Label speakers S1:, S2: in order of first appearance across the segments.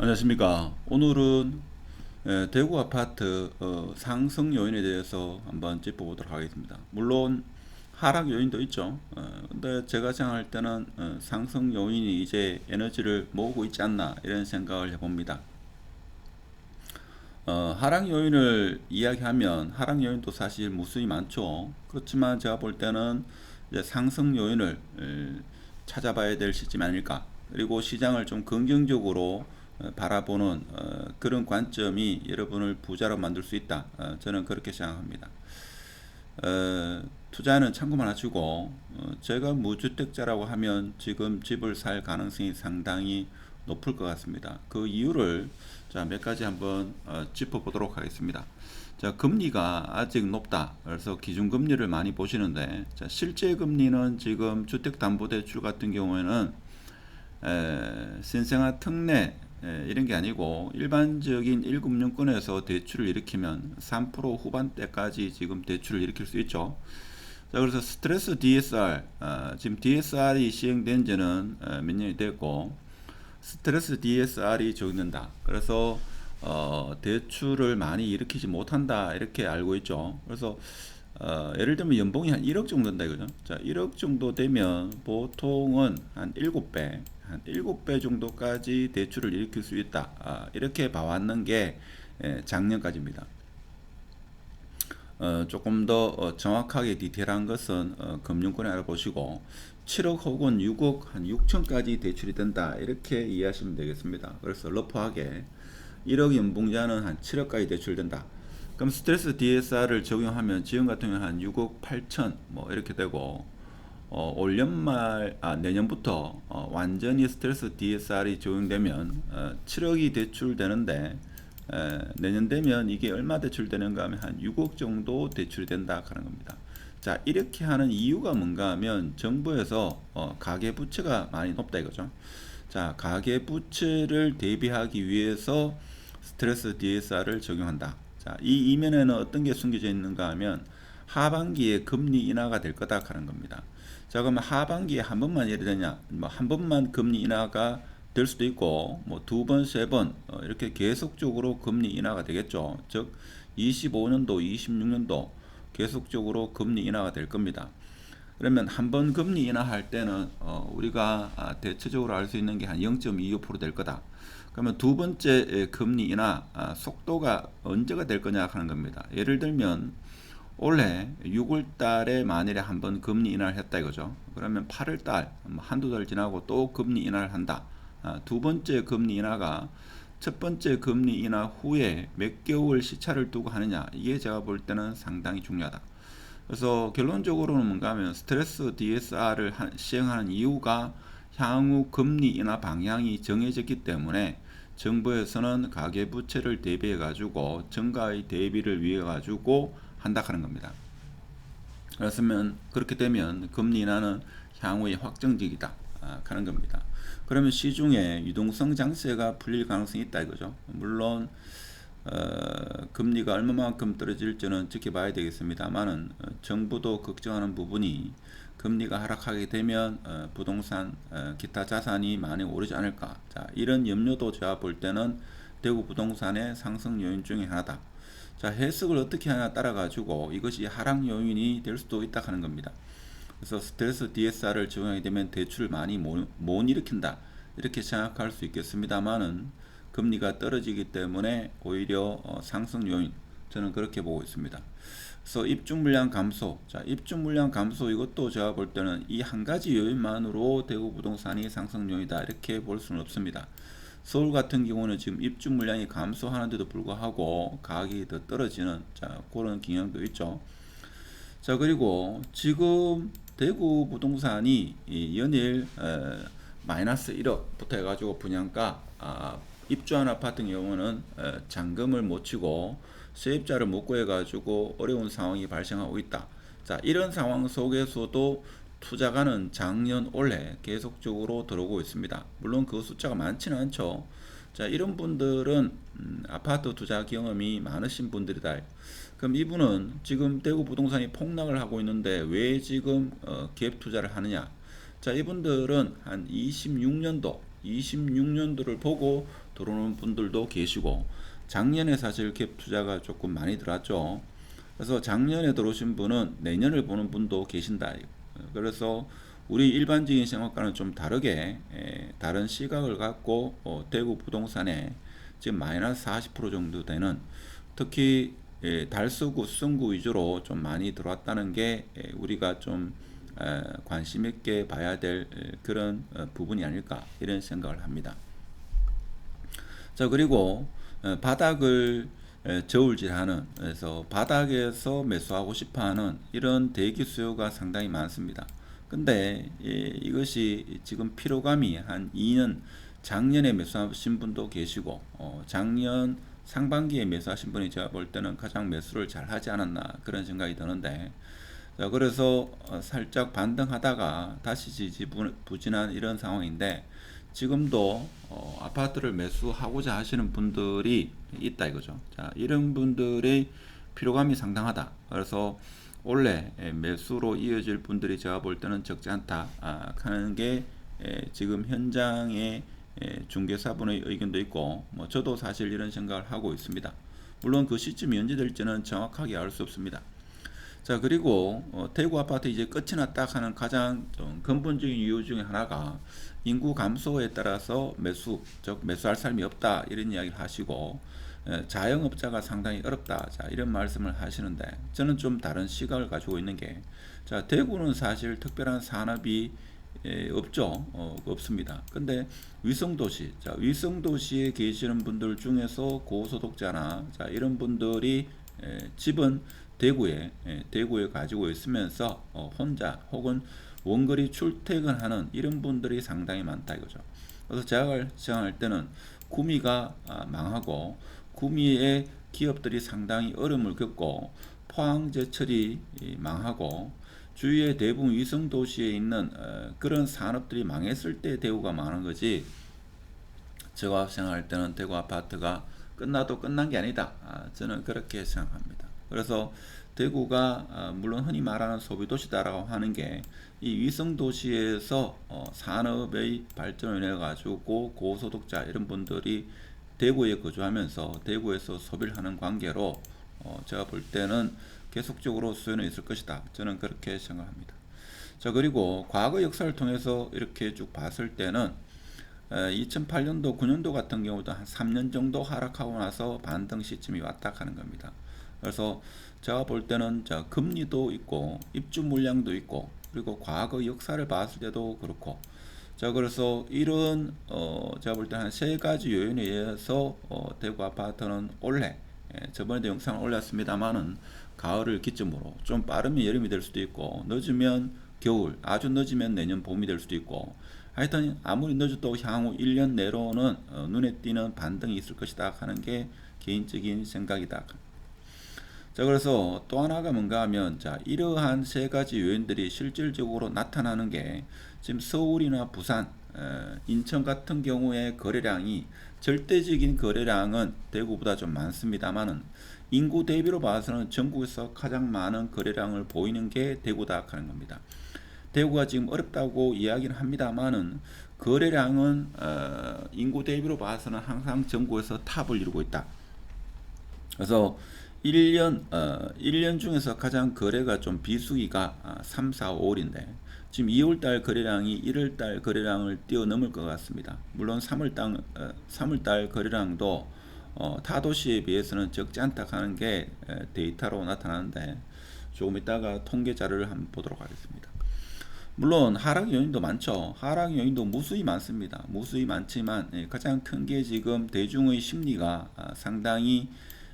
S1: 안녕하십니까. 오늘은 대구 아파트 상승 요인에 대해서 한번 짚어보도록 하겠습니다. 물론 하락 요인도 있죠. 근데 제가 생각할 때는 상승 요인이 이제 에너지를 모으고 있지 않나 이런 생각을 해봅니다. 하락 요인을 이야기하면 하락 요인도 사실 무수히 많죠. 그렇지만 제가 볼 때는 이제 상승 요인을 찾아봐야 될 시점이 아닐까. 그리고 시장을 좀 긍정적으로 바라보는 그런 관점이 여러분을 부자로 만들 수 있다. 저는 그렇게 생각합니다. 투자는 참고만 하시고 제가 무주택자라고 하면 지금 집을 살 가능성이 상당히 높을 것 같습니다. 그 이유를 몇 가지 한번 짚어보도록 하겠습니다. 자, 금리가 아직 높다. 그래서 기준금리를 많이 보시는데, 자, 실제 금리는 지금 주택담보대출 같은 경우에는 신생아 특례 이런 게 아니고 일반적인 1금융권에서 대출을 일으키면 3% 후반대까지 지금 대출을 일으킬 수 있죠. 자, 그래서 스트레스 DSR, 지금 DSR이 시행된 지는 몇 년이 됐고, 스트레스 DSR이 적용된다. 그래서 대출을 많이 일으키지 못한다 이렇게 알고 있죠. 그래서 예를 들면 연봉이 한 1억 정도 된다 이거죠. 자, 1억 정도 되면 보통은 한 7배, 한 7배 정도까지 대출을 일으킬 수 있다. 이렇게 봐왔는 게 작년까지입니다. 조금 더 정확하게 디테일한 것은 금융권에 알아보시고 7억 혹은 6억 한 6천까지 대출이 된다 이렇게 이해하시면 되겠습니다. 그래서 러프하게 1억 연봉자는 한 7억까지 대출된다. 그럼 스트레스 DSR을 적용하면 지금 같은 경우는 한 6억 8천 뭐 이렇게 되고 올 연말 내년부터 완전히 스트레스 DSR이 적용되면 7억이 대출되는데 내년 되면 이게 얼마 대출되는가 하면 한 6억 정도 대출이 된다 하는 겁니다. 자, 이렇게 하는 이유가 뭔가 하면 정부에서 가계부채가 많이 높다 이거죠. 자, 가계부채를 대비하기 위해서 스트레스 DSR을 적용한다. 자, 이 이면에는 어떤 게 숨겨져 있는가 하면 하반기에 금리 인하가 될 거다 하는 겁니다. 자, 그러면 하반기에 한 번만 예를 들냐, 뭐 한 번만 금리 인하가 될 수도 있고, 뭐 두 번, 세 번 이렇게 계속적으로 금리 인하가 되겠죠. 즉 25년도, 26년도 계속적으로 금리 인하가 될 겁니다. 그러면 한 번 금리 인하할 때는 우리가 대체적으로 알 수 있는 게 한 0.25% 될 거다. 그러면 두 번째 금리 인하 속도가 언제가 될 거냐 하는 겁니다. 예를 들면 올해 6월 달에 만일에 한 번 금리 인하를 했다 이거죠. 그러면 8월 달 한두 달 지나고 또 금리 인하를 한다. 두 번째 금리 인하가 첫 번째 금리 인하 후에 몇 개월 시차를 두고 하느냐, 이게 제가 볼 때는 상당히 중요하다. 그래서 결론적으로는 뭔가 하면 스트레스 DSR을 시행하는 이유가 향후 금리 인하 방향이 정해졌기 때문에 정부에서는 가계부채를 대비해 가지고 증가의 대비를 위해 가지고 한다 하는 겁니다. 그렇으면 그렇게 되면 금리 인하는 향후에 확정적이다 하는 겁니다. 그러면 시중에 유동성 장세가 풀릴 가능성이 있다 이거죠. 물론 금리가 얼마만큼 떨어질지는 지켜봐야 되겠습니다만은 정부도 걱정하는 부분이 금리가 하락하게 되면 부동산 기타 자산이 많이 오르지 않을까. 자, 이런 염려도 제가 볼 때는 대구 부동산의 상승 요인 중에 하나다. 자, 해석을 어떻게 하냐 따라 가지고 이것이 하락 요인이 될 수도 있다 하는 겁니다. 그래서 스트레스 DSR을 적용하게 되면 대출을 많이 못 일으킨다 이렇게 생각할 수 있겠습니다만은 금리가 떨어지기 때문에 오히려 상승 요인, 저는 그렇게 보고 있습니다. 그래서 입주 물량 감소, 자, 입주 물량 감소 이것도 제가 볼 때는 이 한 가지 요인만으로 대구 부동산이 상승 요인이다 이렇게 볼 수는 없습니다. 서울 같은 경우는 지금 입주 물량이 감소하는데도 불구하고 가격이 더 떨어지는 그런 경향도 있죠. 자, 그리고 지금 대구 부동산이 연일 마이너스 1억부터 해가지고 분양가 입주한 아파트 경우는 잔금을 못 치고 세입자를 못 구해가지고 어려운 상황이 발생하고 있다. 자, 이런 상황 속에서도 투자가는 작년 올해 계속적으로 들어오고 있습니다. 물론 그 숫자가 많지는 않죠. 자, 이런 분들은 아파트 투자 경험이 많으신 분들이다. 그럼 이분은 지금 대구 부동산이 폭락을 하고 있는데 왜 지금 갭 투자를 하느냐? 자, 이분들은 한 26년도 26년도를 보고 들어오는 분들도 계시고, 작년에 사실 갭 투자가 조금 많이 들어왔죠. 그래서 작년에 들어오신 분은 내년을 보는 분도 계신다. 그래서 우리 일반적인 생각과는 좀 다르게 다른 시각을 갖고 대구 부동산에 지금 마이너스 40% 정도 되는, 특히 달서구, 수성구 위주로 좀 많이 들어왔다는 게 우리가 좀 관심 있게 봐야 될 그런 부분이 아닐까 이런 생각을 합니다. 자, 그리고 바닥을 저울질하는, 그래서 바닥에서 매수하고 싶어하는 이런 대기 수요가 상당히 많습니다. 근데 이것이 지금 피로감이 한 2년, 작년에 매수하신 분도 계시고 작년 상반기에 매수하신 분이 제가 볼 때는 가장 매수를 잘 하지 않았나 그런 생각이 드는데, 자, 그래서 살짝 반등하다가 다시 지지부진한 이런 상황인데, 지금도 아파트를 매수하고자 하시는 분들이 있다 이거죠. 자, 이런 분들의 피로감이 상당하다. 그래서 원래 매수로 이어질 분들이 제가 볼 때는 적지 않다 하는 게 지금 현장의 중개사분의 의견도 있고, 뭐 저도 사실 이런 생각을 하고 있습니다. 물론 그 시점이 언제 될지는 정확하게 알 수 없습니다. 자, 그리고 대구 아파트 이제 끝이 났다 하는 가장 좀 근본적인 이유 중에 하나가 인구 감소에 따라서 매수할 사람이 없다 이런 이야기를 하시고, 자영업자가 상당히 어렵다, 자 이런 말씀을 하시는데, 저는 좀 다른 시각을 가지고 있는 게, 자 대구는 사실 특별한 산업이 없죠. 없습니다. 근데 위성도시, 자 위성도시에 계시는 분들 중에서 고소득자나 자 이런 분들이 집은 대구에 가지고 있으면서 혼자 혹은 원거리 출퇴근하는 이런 분들이 상당히 많다 이거죠. 그래서 제가 생각할 때는 구미가 망하고, 구미의 기업들이 상당히 어려움을 겪고, 포항제철이 망하고, 주위에 대부분 위성 도시에 있는 그런 산업들이 망했을 때 대구가 망하는 거지, 제가 생각할 때는 대구 아파트가 끝나도 끝난 게 아니다, 저는 그렇게 생각합니다. 그래서 대구가 물론 흔히 말하는 소비도시다라고 하는 게 이 위성도시에서 산업의 발전을 인해 가지고 고소득자 이런 분들이 대구에 거주하면서 대구에서 소비를 하는 관계로 제가 볼 때는 계속적으로 수요는 있을 것이다, 저는 그렇게 생각합니다. 자, 그리고 과거 역사를 통해서 이렇게 쭉 봤을 때는 2008년도 9년도 같은 경우도 한 3년 정도 하락하고 나서 반등 시점이 왔다 하는 겁니다. 그래서 제가 볼 때는 자 금리도 있고 입주 물량도 있고, 그리고 과거 역사를 봤을 때도 그렇고, 자 그래서 이런 제가 볼 때 한 세 가지 요인에 의해서 대구 아파트는 올해, 저번에도 영상을 올렸습니다만은 가을을 기점으로 좀 빠르면 여름이 될 수도 있고, 늦으면 겨울, 아주 늦으면 내년 봄이 될 수도 있고, 하여튼 아무리 늦어도 향후 1년 내로는 눈에 띄는 반등이 있을 것이다 하는 게 개인적인 생각이다. 자, 그래서 또 하나가 뭔가 하면, 자 이러한 세 가지 요인들이 실질적으로 나타나는 게 지금 서울이나 부산, 인천 같은 경우에 거래량이, 절대적인 거래량은 대구보다 좀 많습니다만은 인구 대비로 봐서는 전국에서 가장 많은 거래량을 보이는 게 대구다 하는 겁니다. 대구가 지금 어렵다고 이야기를 합니다만은 거래량은 인구 대비로 봐서는 항상 전국에서 탑을 이루고 있다. 그래서 1년 중에서 가장 거래가 좀 비수기가 3, 4, 5월인데, 지금 2월달 거래량이 1월달 거래량을 뛰어넘을 것 같습니다. 물론 3월달 거래량도 타 도시에 비해서는 적지 않다 하는 게 데이터로 나타나는데, 조금 이따가 통계 자료를 한번 보도록 하겠습니다. 물론 하락 요인도 많죠. 하락 요인도 무수히 많습니다. 무수히 많지만 가장 큰 게 지금 대중의 심리가 상당히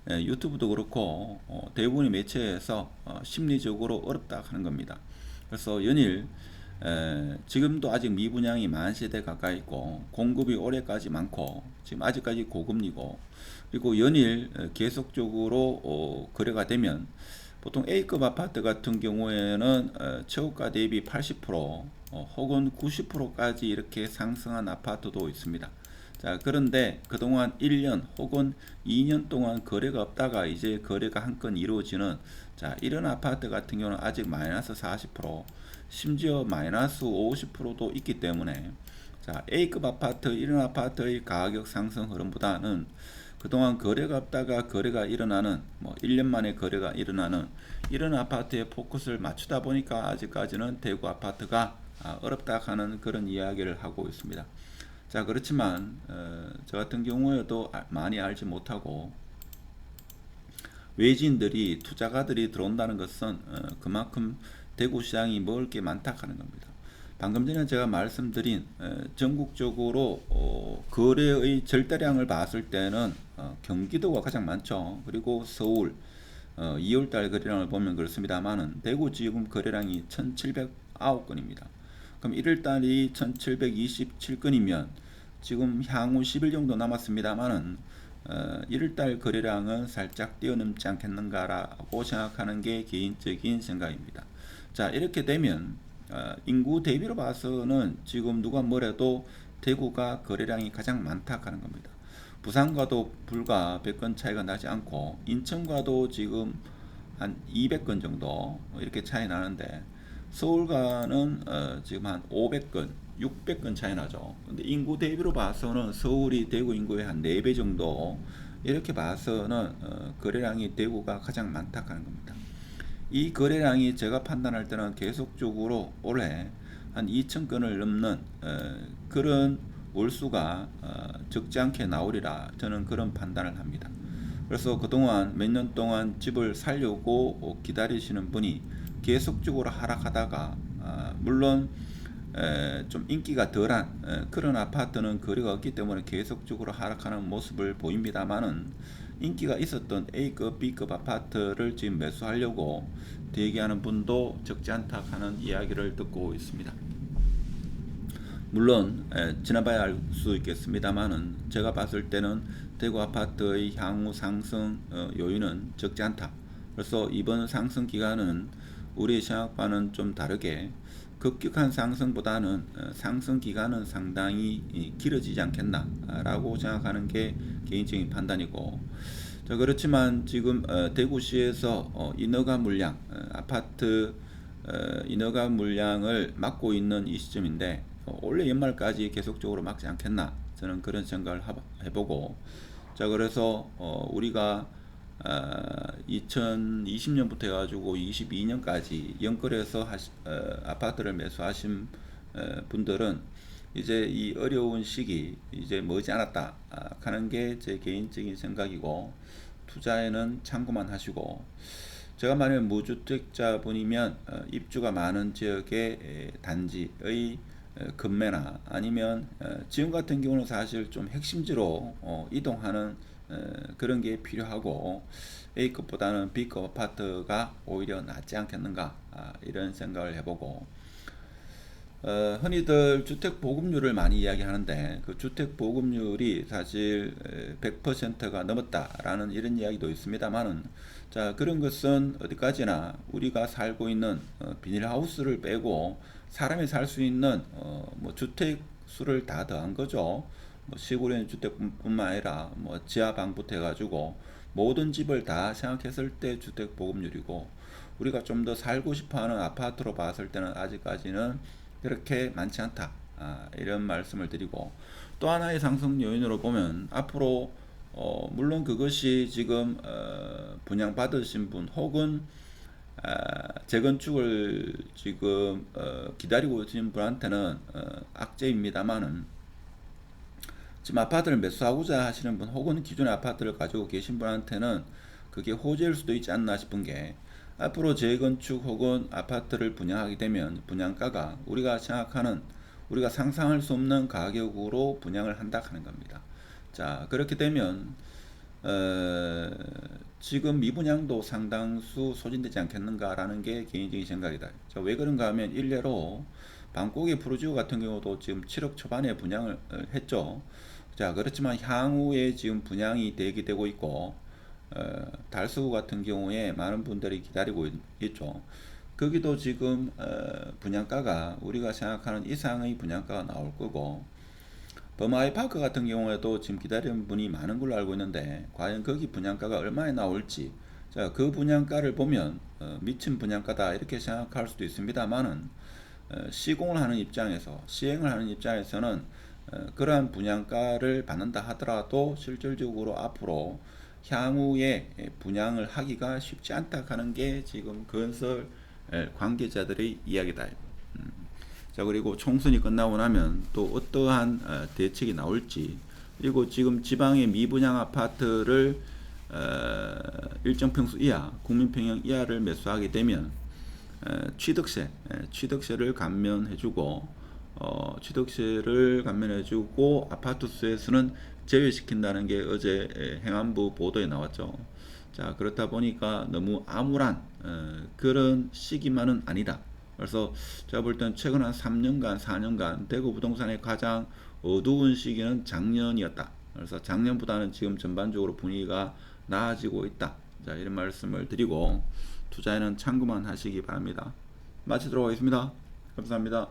S1: 유튜브도 그렇고 대부분의 매체에서 심리적으로 어렵다 하는 겁니다. 그래서 연일 지금도 아직 미분양이 만세대 가까이 있고, 공급이 올해까지 많고, 지금 아직까지 고금리고, 그리고 연일 계속적으로 거래가 되면 보통 A급 아파트 같은 경우에는 최고가 대비 80% 혹은 90%까지 이렇게 상승한 아파트도 있습니다. 자, 그런데 그동안 1년 혹은 2년 동안 거래가 없다가 이제 거래가 한 건 이루어지는, 자 이런 아파트 같은 경우는 아직 마이너스 40%, 심지어 마이너스 50%도 있기 때문에, 자, A급 아파트, 이런 아파트의 가격 상승 흐름보다는 그동안 거래가 없다가 거래가 일어나는, 뭐 1년 만에 거래가 일어나는 이런 아파트에 포커스를 맞추다 보니까 아직까지는 대구 아파트가 어렵다 하는 그런 이야기를 하고 있습니다. 자, 그렇지만 저 같은 경우에도 많이 알지 못하고 외지인들이, 투자가들이 들어온다는 것은 그만큼 대구 시장이 먹을 게 많다 하는 겁니다. 방금 전에 제가 말씀드린 전국적으로 거래의 절대량을 봤을 때는 경기도가 가장 많죠. 그리고 서울 2월달 거래량을 보면 그렇습니다만은 대구 지금 거래량이 1709건입니다. 그럼 1월달이 1727건이면 지금 향후 10일 정도 남았습니다만은 1월달 거래량은 살짝 뛰어넘지 않겠는가라고 생각하는 게 개인적인 생각입니다. 자, 이렇게 되면 인구 대비로 봐서는 지금 누가 뭐래도 대구가 거래량이 가장 많다 하는 겁니다. 부산과도 불과 100건 차이가 나지 않고 인천과도 지금 한 200건 정도 이렇게 차이 나는데 서울과는 지금 한 500건, 600건 차이 나죠. 근데 인구 대비로 봐서는 서울이 대구 인구의 한 4배 정도 이렇게 봐서는 거래량이 대구가 가장 많다 하는 겁니다. 이 거래량이 제가 판단할 때는 계속적으로 올해 한 2,000건을 넘는 그런 월수가 적지 않게 나오리라 저는 그런 판단을 합니다. 그래서 그동안 몇 년 동안 집을 살려고 기다리시는 분이 계속적으로 하락하다가 물론 좀 인기가 덜한 그런 아파트는 거래가 없기 때문에 계속적으로 하락하는 모습을 보입니다만은 인기가 있었던 A급, B급 아파트를 지금 매수하려고 대기하는 분도 적지 않다 하는 이야기를 듣고 있습니다. 물론 지나봐야 알 수 있겠습니다만은 제가 봤을 때는 대구 아파트의 향후 상승 요인은 적지 않다. 그래서 이번 상승 기간은 우리의 생각과는 좀 다르게 급격한 상승보다는 상승 기간은 상당히 길어지지 않겠나라고 생각하는 게 개인적인 판단이고, 자, 그렇지만 지금 대구시에서 인허가 물량, 아파트 인허가 물량을 막고 있는 이 시점인데 올해 연말까지 계속적으로 막지 않겠나 저는 그런 생각을 해보고, 자, 그래서 우리가 2020년부터 해가지고 22년까지 연끌해서 아파트를 매수하신 분들은 이제 이 어려운 시기 이제 머지않았다 하는 게 제 개인적인 생각이고, 투자에는 참고만 하시고, 제가 만약 무주택자분이면 입주가 많은 지역의 단지의 급매나 아니면 지금 같은 경우는 사실 좀 핵심지로 이동하는 그런 게 필요하고 A급보다는 B급 아파트가 오히려 낫지 않겠는가 이런 생각을 해보고, 흔히들 주택 보급률을 많이 이야기하는데 그 주택 보급률이 사실 100%가 넘었다라는 이런 이야기도 있습니다만은, 자, 그런 것은 어디까지나 우리가 살고 있는 비닐하우스를 빼고 사람이 살 수 있는 뭐 주택 수를 다 더한 거죠. 뭐 시골에 주택뿐만 아니라 뭐 지하방부터 해가지고 모든 집을 다 생각했을 때 주택 보급률이고, 우리가 좀 더 살고 싶어하는 아파트로 봤을 때는 아직까지는 그렇게 많지 않다 이런 말씀을 드리고, 또 하나의 상승 요인으로 보면 앞으로 물론 그것이 지금 분양받으신 분 혹은 재건축을 지금 기다리고 계신 분한테는 악재입니다만은, 지금 아파트를 매수하고자 하시는 분 혹은 기존의 아파트를 가지고 계신 분한테는 그게 호재일 수도 있지 않나 싶은 게, 앞으로 재건축 혹은 아파트를 분양하게 되면 분양가가 우리가 생각하는, 우리가 상상할 수 없는 가격으로 분양을 한다 하는 겁니다. 자, 그렇게 되면 지금 미분양도 상당수 소진되지 않겠는가라는 게 개인적인 생각이다. 자, 왜 그런가 하면 일례로 방콕의 푸르지오 같은 경우도 지금 7억 초반에 분양을 했죠. 자, 그렇지만 향후에 지금 분양이 대기되고 있고 달서구 같은 경우에 많은 분들이 기다리고 있죠. 거기도 지금 분양가가 우리가 생각하는 이상의 분양가가 나올 거고, 버마이파크 같은 경우에도 지금 기다리는 분이 많은 걸로 알고 있는데 과연 거기 분양가가 얼마에 나올지, 자, 그 분양가를 보면 미친 분양가다 이렇게 생각할 수도 있습니다만은 시공을 하는 입장에서 시행을 하는 입장에서는 그러한 분양가를 받는다 하더라도 실질적으로 앞으로 향후에 분양을 하기가 쉽지 않다 하는 게 지금 건설 관계자들의 이야기다. 자, 그리고 총선이 끝나고 나면 또 어떠한 대책이 나올지, 그리고 지금 지방의 미분양 아파트를 일정 평수 이하, 국민평형 이하를 매수하게 되면 취득세를 감면해주고, 취득세를 감면해주고 아파트 수에서는 제외시킨다는 게 어제 행안부 보도에 나왔죠. 자, 그렇다 보니까 너무 암울한 그런 시기만은 아니다. 그래서 제가 볼 땐 최근 한 3년간, 4년간 대구 부동산의 가장 어두운 시기는 작년이었다. 그래서 작년보다는 지금 전반적으로 분위기가 나아지고 있다. 자, 이런 말씀을 드리고 투자에는 참고만 하시기 바랍니다. 마치도록 하겠습니다. 감사합니다.